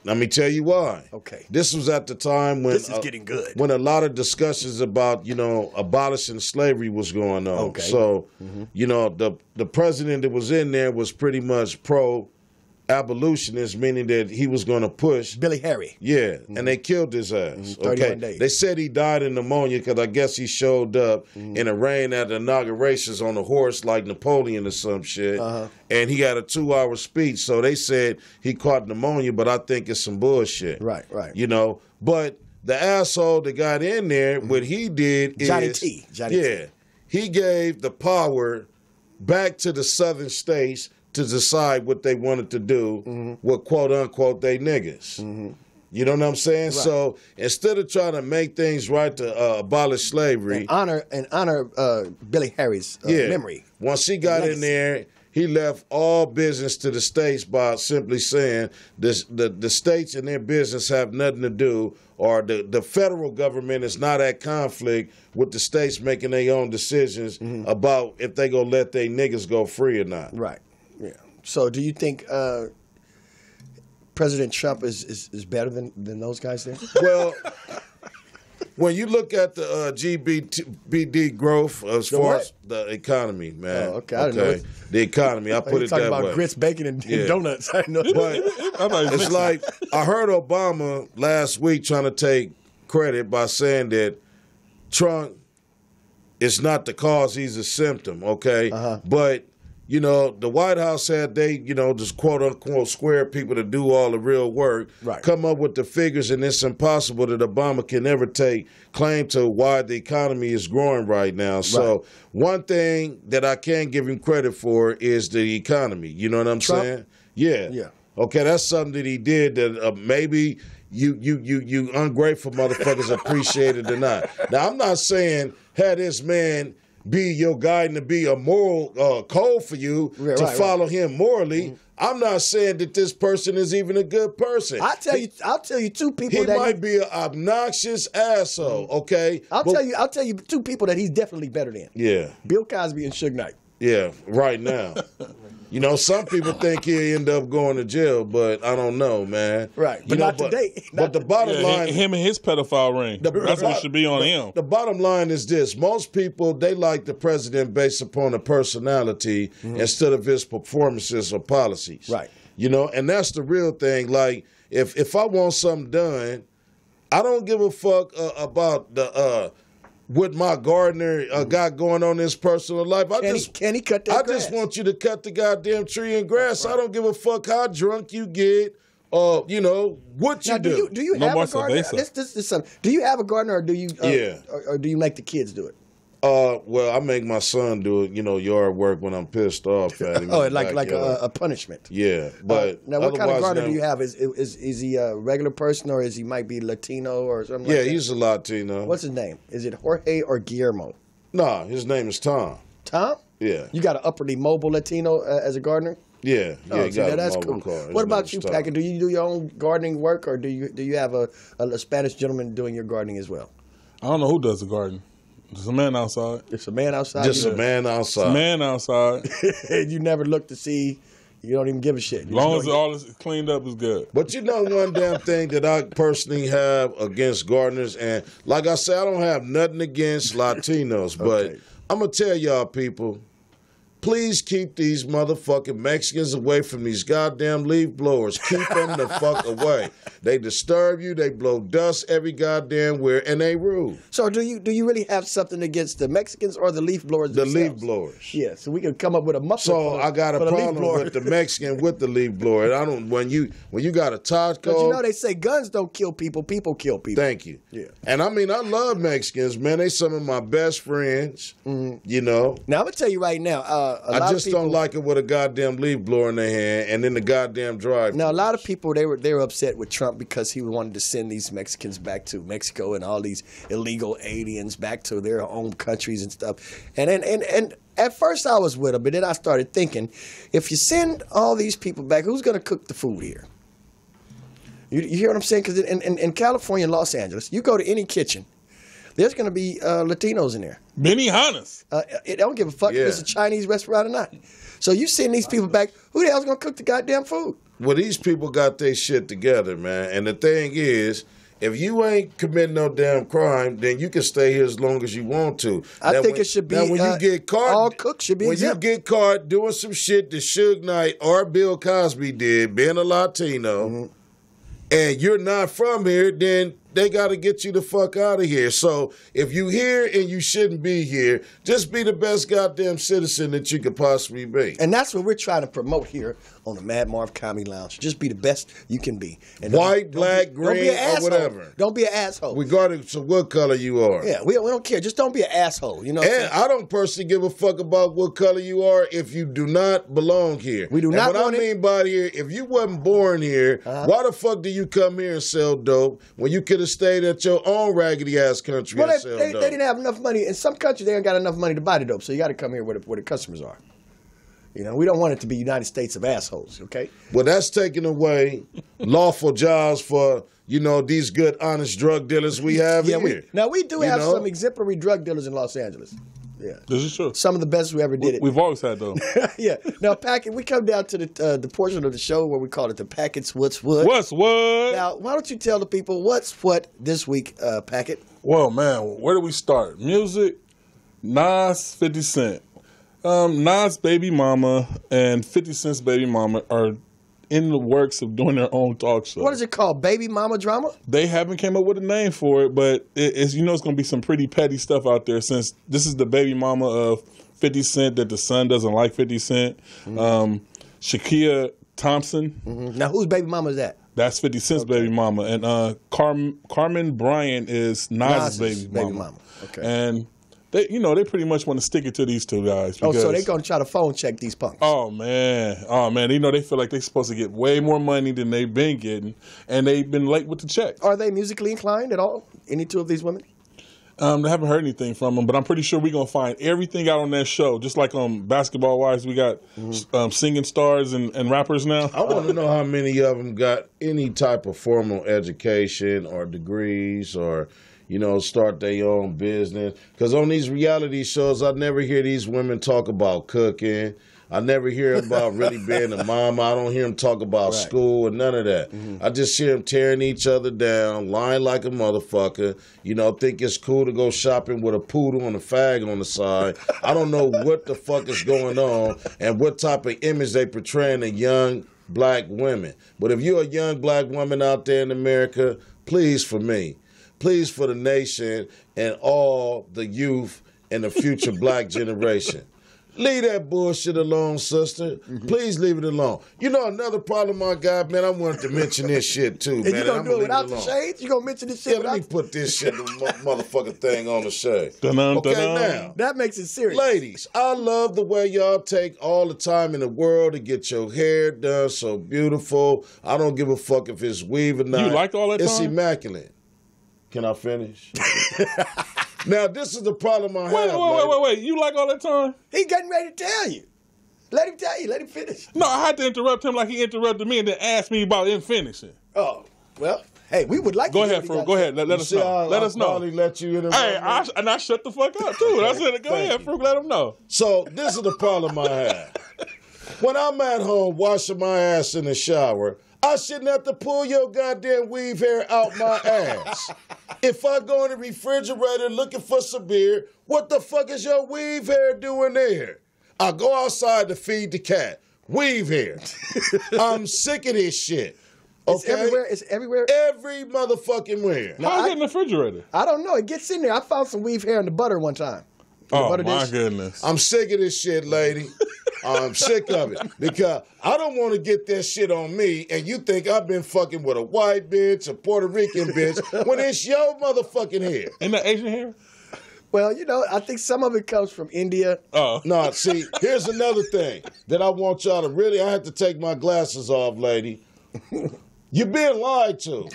Let me tell you why. Okay. This was at the time when this is getting good. When a lot of discussions about, abolishing slavery was going on. Okay. So, the president that was in there was pretty much pro-abolitionist, meaning that he was going to push Billy Harry. Yeah, and they killed his ass. 31 days. They said he died of pneumonia because I guess he showed up in the rain at the inaugurations on a horse like Napoleon or some shit. And he had a 2-hour speech. So they said he caught pneumonia, but I think it's some bullshit. Right. But the asshole that got in there, what he did is Johnny T. He gave the power back to the southern states to decide what they wanted to do with quote unquote they niggas. You know what I'm saying? Right. So instead of trying to make things right to abolish slavery, and honor Billy Harry's memory. Once he got in there, he left all business to the states by simply saying the states and their business have nothing to do, or the federal government is not at conflict with the states making their own decisions about if they gonna let their niggas go free or not. Right. Yeah. So do you think President Trump is better than those guys there? Well, when you look at the GDP growth as far as the economy, man. Oh, okay. I didn't know it. The economy, I put it that way. Talking about grits, bacon, and donuts. I know. But it's like I heard Obama last week trying to take credit by saying that Trump is not the cause, he's a symptom, okay? But the White House said they, just quote-unquote square people to do all the real work, come up with the figures, and it's impossible that Obama can ever take claim to why the economy is growing right now. So one thing that I can give him credit for is the economy. You know what I'm saying? Yeah. Okay, that's something that he did that maybe you ungrateful motherfuckers appreciate it or not. Now, I'm not saying had this man be your guide and to be a moral code for you to follow him morally. I'm not saying that this person is even a good person. I'll tell you two people He that might be an obnoxious asshole. Okay, I'll tell you two people that he's definitely better than. Yeah, Bill Cosby and Suge Knight. Yeah, right now. You know, some people think he'll end up going to jail, but I don't know, man. Right, but not today. But the bottom line, him and his pedophile ring. That's what should be on him. The bottom line is this: most people, they like the president based upon a personality instead of his performances or policies. Right. You know, and that's the real thing. Like, if I want something done, I don't give a fuck about the what my gardener got going on in his personal life. Can he cut that grass? I just want you to cut the goddamn tree and grass. Right. I don't give a fuck how drunk you get, you know, what you do. Do you have a gardener? This is something. Do you have a gardener, or do you? Or do you make the kids do it? Well, I make my son do, you know, yard work when I'm pissed off at him. like a punishment. Yeah, but now, what kind of gardener do you have? Is he a regular person, or is he might be Latino or something? Yeah, like that? He's a Latino. What's his name? Is it Jorge or Guillermo? Nah, his name is Tom. Tom? Yeah. You got an upperly mobile Latino as a gardener? Yeah, he got that's cool. What about you, Packard? Do you do your own gardening work, or do you have a Spanish gentleman doing your gardening as well? I don't know who does the garden. It's a man outside. It's a man outside. Just a man outside. It's a man outside. You never look to see. You don't even give a shit. As long as all is cleaned up is good. But you know one damn thing that I personally have against gardeners, and like I said, I don't have nothing against Latinos, but I'm going to tell y'all people, please keep these motherfucking Mexicans away from these goddamn leaf blowers. Keep them the fuck away. They disturb you. They blow dust every goddamn where, and they rude. So do you really have something against the Mexicans or the leaf blowers themselves? The leaf blowers. Yeah, so we could come up with a muffler. So I got a problem with the Mexican with the leaf blower. I don't when you got a Taco. But you know they say guns don't kill people, people kill people. Thank you. Yeah. And I mean I love Mexicans, man. They some of my best friends. You know. Now I'm gonna tell you right now. I just don't like it with a goddamn leaf blower in their hand and then the goddamn drive. Now a lot of people they were upset with Trump because he wanted to send these Mexicans back to Mexico and all these illegal aliens back to their own countries and stuff. And at first I was with him, but then I started thinking, if you send all these people back, who's going to cook the food here? You hear what I'm saying? Because in California and Los Angeles, you go to any kitchen, there's going to be Latinos in there. Benihana's. It don't give a fuck if it's a Chinese restaurant or not. So you send these people back, who the hell's going to cook the goddamn food? Well, these people got their shit together, man. And the thing is, if you ain't committing no damn crime, then you can stay here as long as you want to. I think it should be when you get caught, all cooks should be exempt. You get caught doing some shit that Suge Knight or Bill Cosby did, being a Latino, and you're not from here, then they got to get you the fuck out of here. So if you here and you shouldn't be here, just be the best goddamn citizen that you could possibly be. And that's what we're trying to promote here on the Mad Marv Comedy Lounge. Just be the best you can be. And white, black, green, or whatever. Don't be an asshole. Regardless of what color you are. Yeah, we don't care. Just don't be an asshole. You know. And I don't personally give a fuck about what color you are if you do not belong here. We do not. What I mean by here, if you wasn't born here, why the fuck do you come here and sell dope when you could have stayed at your own raggedy ass country and sell dope? They didn't have enough money. In some countries, they ain't got enough money to buy the dope. So you got to come here where the customers are. You know, we don't want it to be United States of assholes, okay? Well, that's taking away lawful jobs for, you know, these good, honest drug dealers we have here. We do have some exemplary drug dealers in Los Angeles. Yeah. This is true. Some of the best who ever did it. We've always had those. Yeah. Now, Packet, we come down to the portion of the show where we call it the Packet's What's What. What's what? Now, why don't you tell the people what's what this week, Packet? Well, man, where do we start? Music, Nas, 50 Cent. Nas' baby mama and 50 Cent's baby mama are in the works of doing their own talk show. What is it called? Baby mama drama? They haven't came up with a name for it, but it's it's going to be some pretty petty stuff out there since this is the baby mama of 50 Cent that the son doesn't like 50 Cent. Shakia Thompson. Now, whose baby mama is that? That's 50 Cent's baby mama. And Carmen Bryant is Nas' baby mama. Okay. And they pretty much want to stick it to these two guys. So they're going to try to phone check these punks. Oh, man. They feel like they're supposed to get way more money than they've been getting, and they've been late with the checks. Are they musically inclined at all, any two of these women? I haven't heard anything from them, but I'm pretty sure we're going to find everything out on that show. Just like on Basketball Wives, we got singing stars and rappers now. I want to know how many of them got any type of formal education or degrees or, start their own business. Because on these reality shows, I never hear these women talk about cooking. I never hear about really being a mama. I don't hear them talk about school or none of that. I just hear them tearing each other down, lying like a motherfucker. Think it's cool to go shopping with a poodle and a fag on the side. I don't know what the fuck is going on and what type of image they portraying of young black women. But if you're a young black woman out there in America, please for me, please for the nation and all the youth and the future black generation. Leave that bullshit alone, sister. Please leave it alone. Another problem I got, man, I wanted to mention this shit, too, man. And you going to do it without the shades? You going to mention this shit let me put this shit, motherfucking thing on the shade. Okay, now. That makes it serious. Ladies, I love the way y'all take all the time in the world to get your hair done so beautiful. I don't give a fuck if it's weave or not. You like all that time? It's immaculate. Can I finish? Now, this is the problem I have. Wait. You like all that time? He getting ready to tell you. Let him tell you. Let him finish. No, I had to interrupt him like he interrupted me and then asked me about him finishing. Oh, well, hey, we would like to Go ahead, Fruit. Go ahead. Let us know. Let us know. Let you interrupt Hey, I shut the fuck up, too. I said, go ahead, Fruit. Let him know. So, this is the problem I have. When I'm at home washing my ass in the shower, I shouldn't have to pull your goddamn weave hair out my ass. If I go in the refrigerator looking for some beer, what the fuck is your weave hair doing there? I go outside to feed the cat. Weave hair. I'm sick of this shit. Okay? It's everywhere. Every motherfucking where. How's it in the refrigerator? I don't know. It gets in there. I found some weave hair in the butter one time. Oh, my goodness. I'm sick of this shit, lady. I'm sick of it because I don't want to get that shit on me and you think I've been fucking with a white bitch, a Puerto Rican bitch, when it's your motherfucking hair. Ain't that Asian hair? Well, I think some of it comes from India. Oh. No, see, here's another thing that I want y'all to really, I have to take my glasses off, lady. You're being lied to.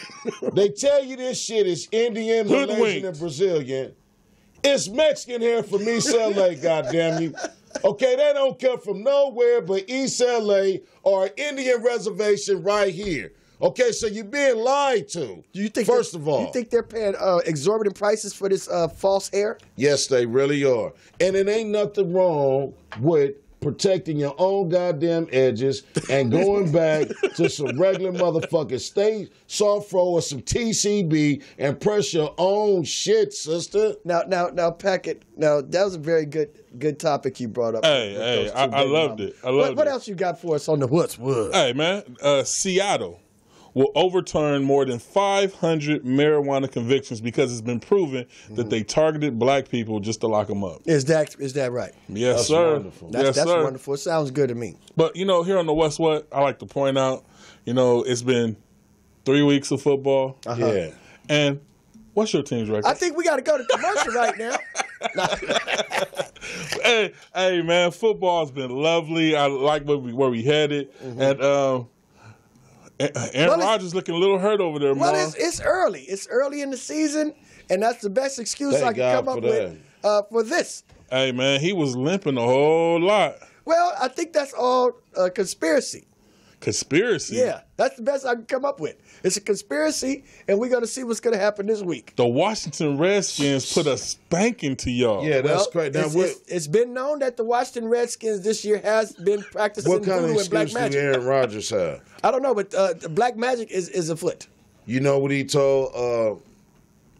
They tell you this shit is Indian, Malaysian, and Brazilian. It's Mexican hair from East LA, goddamn you. Okay, they don't come from nowhere but East LA or an Indian reservation right here. Okay, so you're being lied to. Do you think first of all, you think they're paying exorbitant prices for this false hair? Yes, they really are. And it ain't nothing wrong with protecting your own goddamn edges and going back to some regular motherfucking Stay Soft Fro or some TCB and press your own shit, sister. Now, Packett. Now, that was a very good topic you brought up. Hey, I loved it. I loved it. What else you got for us on the What's What? Hey, man, Seattle will overturn more than 500 marijuana convictions because it's been proven that they targeted black people just to lock them up. Is that right? Yes, that's sir. Wonderful. That's wonderful. It sounds good to me. But, here on the What's What, I like to point out, it's been 3 weeks of football. Yeah. And what's your team's record? I think we got to go to commercial right now. Hey, man, football's been lovely. I like where we headed. And Aaron Rodgers looking a little hurt over there, Marv. Well, it's early. It's early in the season, and that's the best excuse I can come up with for this. Hey, man, he was limping a whole lot. Well, I think that's all conspiracy. Conspiracy? Yeah, that's the best I can come up with. It's a conspiracy, and we're going to see what's going to happen this week. The Washington Redskins put a spanking to y'all. Yeah, that's great. Now, it's been known that the Washington Redskins this year has been practicing what kind of voodoo and black excuse magic. do Aaron Rodgers have? I don't know, but black magic is afoot. You know what he told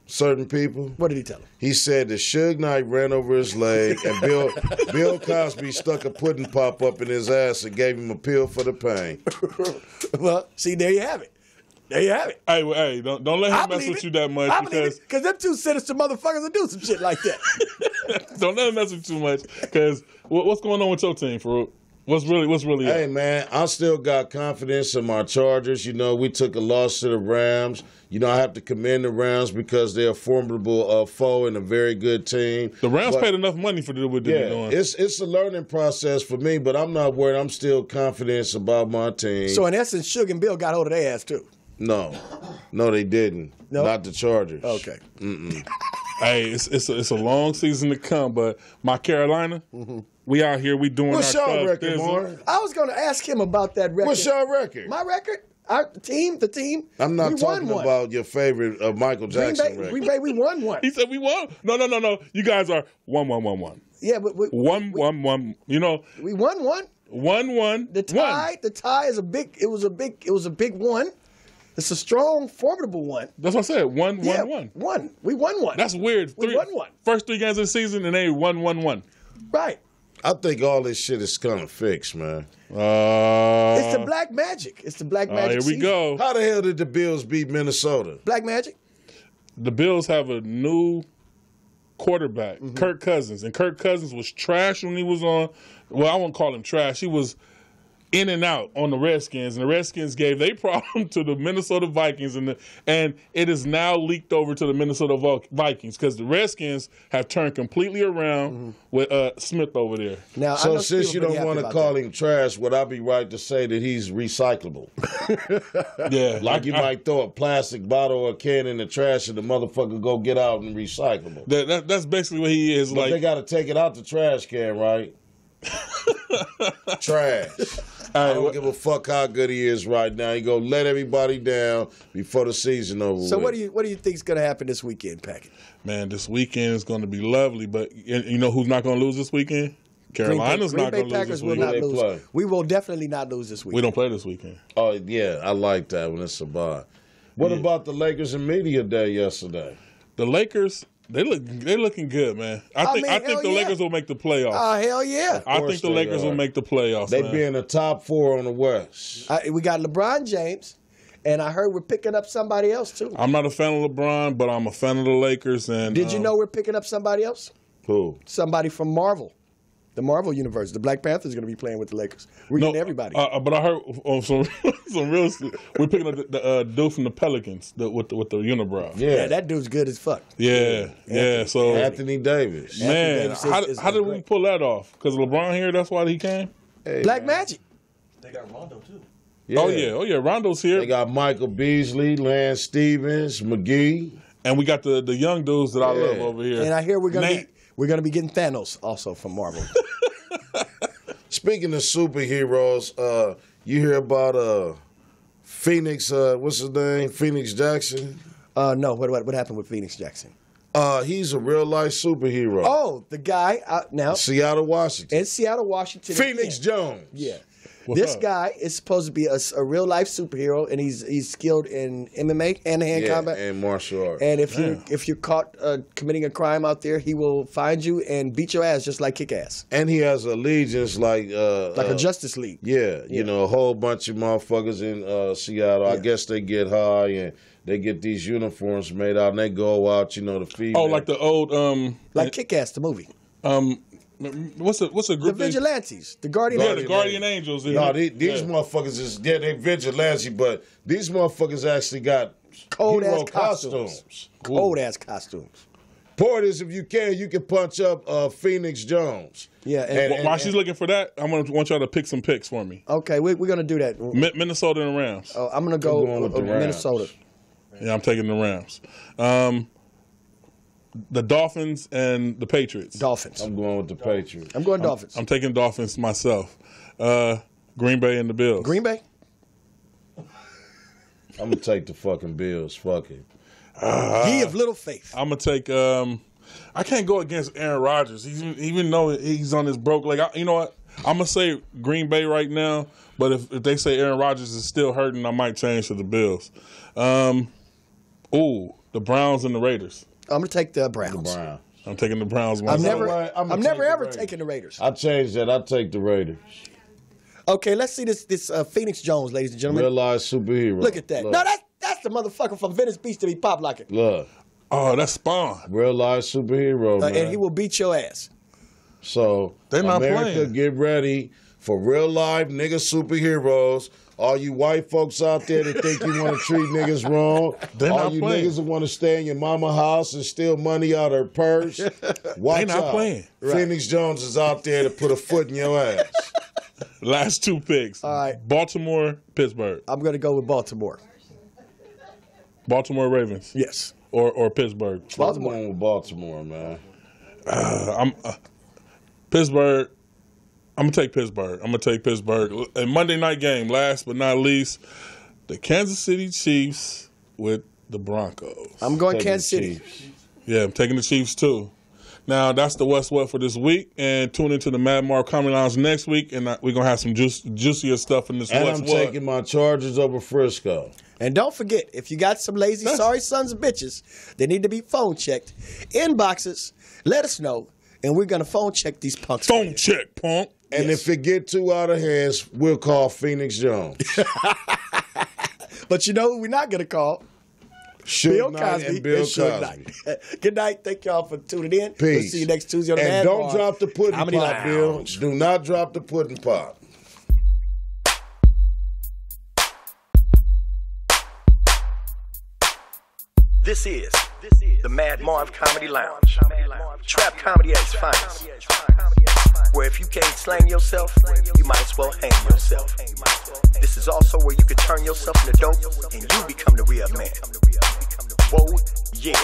certain people? What did he tell them? He said that Suge Knight ran over his leg and Bill Cosby stuck a pudding pop up in his ass and gave him a pill for the pain. Well, see, there you have it. There you have it. Hey, don't let him mess with you that much. Because them two sinister motherfuckers will do some shit like that. Don't let him mess with you too much. Because what's going on with your team, Farouk? What's really Hey, man, I still got confidence in my Chargers. We took a loss to the Rams. I have to commend the Rams because they're a formidable foe and a very good team. The Rams paid enough money for what they're doing. It's a learning process for me, but I'm not worried. I'm still confident about my team. So, in essence, Suge and Bill got hold of their ass, too. No, they didn't. No? Not the Chargers. Okay. Hey, it's a long season to come, but my Carolina, we out here, we doing What's our your stuff. record, Marv? I was going to ask him about that record. What's your record? My record? The team. I'm not we talking won about your favorite Michael Jackson record. Green Bay, we won one. He said we won. No. You guys are 1-1-1-1. Yeah, but 1-1-1. You know, we won one. 1-1. The tie is a big. It was a big one. It's a strong, formidable one. That's what I said. 1-1-1. One. We won one. That's weird. We won one. First 3 games of the season, and they 1-1-1. Right. I think all this shit is kind of fixed, man. It's the black magic. It's the black magic. Here we season. go. How the hell did the Bills beat Minnesota? Black magic. The Bills have a new quarterback, Kirk Cousins. And Kirk Cousins was trash when he was on. Well, I won't call him trash. He was in and out on the Redskins, and the Redskins gave their problem to the Minnesota Vikings, and it is now leaked over to the Minnesota Vikings because the Redskins have turned completely around with Smith over there. Now, so since you don't want to call him trash, would I be right to say that he's recyclable? Yeah. Like you might throw a plastic bottle or a can in the trash and the motherfucker go get out and recyclable. That's basically what he is. But like they got to take it out the trash can, right? Trash. I don't give a fuck how good he is right now. He gonna let everybody down before the season over. So what do you think is going to happen this weekend, Packett? Man, this weekend is going to be lovely, but you know who's not going to lose this weekend? Carolina's not going to lose this weekend. We will definitely not lose this weekend. We don't play this weekend. Oh yeah, I like that when it's a bye. What about the Lakers and media day yesterday? The Lakers. They're looking good, man. I think the Lakers will make the playoffs. Oh, hell yeah. I think the Lakers will make the playoffs. They be in the top 4 on the West. We got LeBron James, and I heard we're picking up somebody else, too. I'm not a fan of LeBron, but I'm a fan of the Lakers. And did you know we're picking up somebody else? Who? Somebody from Marvel. The Marvel universe. The Black Panther is going to be playing with the Lakers. We're getting everybody. But I heard on some real. We're picking up the dude from the Pelicans with the unibrow. Yeah, that dude's good as fuck. Yeah. So Anthony Davis. Man, how did we pull that off? Because LeBron here. That's why he came. Hey, Black magic. They got Rondo too. Yeah. Oh yeah. Rondo's here. They got Michael Beasley, Lance Stevens, McGee, and we got the young dudes that I love over here. And I hear we're gonna be getting Thanos also from Marvel. Speaking of superheroes, you hear about Phoenix? What's his name? Phoenix Jackson. No. What happened with Phoenix Jackson? He's a real life superhero. Oh, the guy now Seattle, Washington. in Seattle, Washington. Phoenix Jones. Yeah. What's This up? guy is supposed to be a real life superhero, and he's skilled in MMA, hand-to-hand combat, and martial arts. And if you're caught committing a crime out there, he will find you and beat your ass just like Kick-Ass. And he has allegiance like a Justice League. Yeah, you know, a whole bunch of motherfuckers in Seattle. I guess they get high and they get these uniforms made out, and they go out, you know, the female. Oh, like the old like Kick-Ass, the movie. What's a group? The Vigilantes, the Guardian. Yeah, the Guardian Angels. No, these motherfuckers is they vigilante, but these motherfuckers actually got cold hero ass costumes. Cool. Cold ass costumes. Porters, if you can punch up Phoenix Jones. Yeah. And while she's looking for that, I'm gonna want y'all to pick some picks for me. Okay, we're gonna do that. Minnesota and Rams. Oh, I'm gonna go with the Rams. Minnesota. Yeah, I'm taking the Rams. The Dolphins and the Patriots. Dolphins. I'm going with the Patriots. I'm going Dolphins. I'm taking Dolphins myself. Green Bay and the Bills. Green Bay. I'm gonna take the fucking Bills. Fuck it. Ye of little faith. I'm gonna take. I can't go against Aaron Rodgers, even though he's on his broke. You know what? I'm gonna say Green Bay right now. But if they say Aaron Rodgers is still hurting, I might change to the Bills. The Browns and the Raiders. I'm gonna take the Browns. I'm taking the Browns I'm myself. never ever taking the Raiders. I changed that. I take the Raiders. Okay, let's see this Phoenix Jones, ladies and gentlemen. Real life superhero. Look at that. Look. No, that's the motherfucker from Venice Beach to be pop locking. Look. Oh, that's Spawn. Real life superhero, man. And he will beat your ass. So They're not America, playing. get ready for real life nigga superheroes. All you white folks out there that think you want to treat niggas wrong. They're all not you playing. niggas that want to stay in your mama house and steal money out of her purse. Watch They're not out. playing. Phoenix Jones is out there to put a foot in your ass. Last 2 picks. All right. Baltimore, Pittsburgh. I'm gonna go with Baltimore. Baltimore Ravens. Yes. or Pittsburgh? Baltimore. I'm with Baltimore, man. Pittsburgh. I'm gonna take Pittsburgh. A Monday night game. Last but not least, the Kansas City Chiefs with the Broncos. I'm going Kansas City. Yeah, I'm taking the Chiefs too. Now, that's the What's What for this week. And tune into the Mad Marv Comedy Lounge next week. And we're going to have some juicier stuff in this and What's I'm What. taking my Chargers over Frisco. And don't forget, if you got some lazy, sorry sons of bitches, they need to be phone checked. Inboxes, let us know. And we're going to phone check these punks. Phone check, punk. And if it get too out of hands, we'll call Phoenix Jones. But you know who we're not going to call? Bill Cosby and Bill Cosby. Good night. Thank y'all for tuning in. Peace. We'll see you next Tuesday on the And Mad don't Marv drop the pudding Comedy pop, Bill. Do not drop the pudding pop. This is the Mad Marv Comedy Lounge. Trap comedy at its finest. Where if you can't slang yourself, you might as well hang yourself. This is also where you can turn yourself into dope and you become the real man. Whoa, yeah.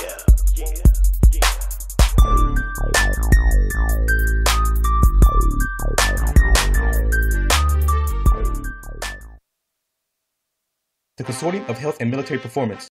The Consortium of Health and Military Performance,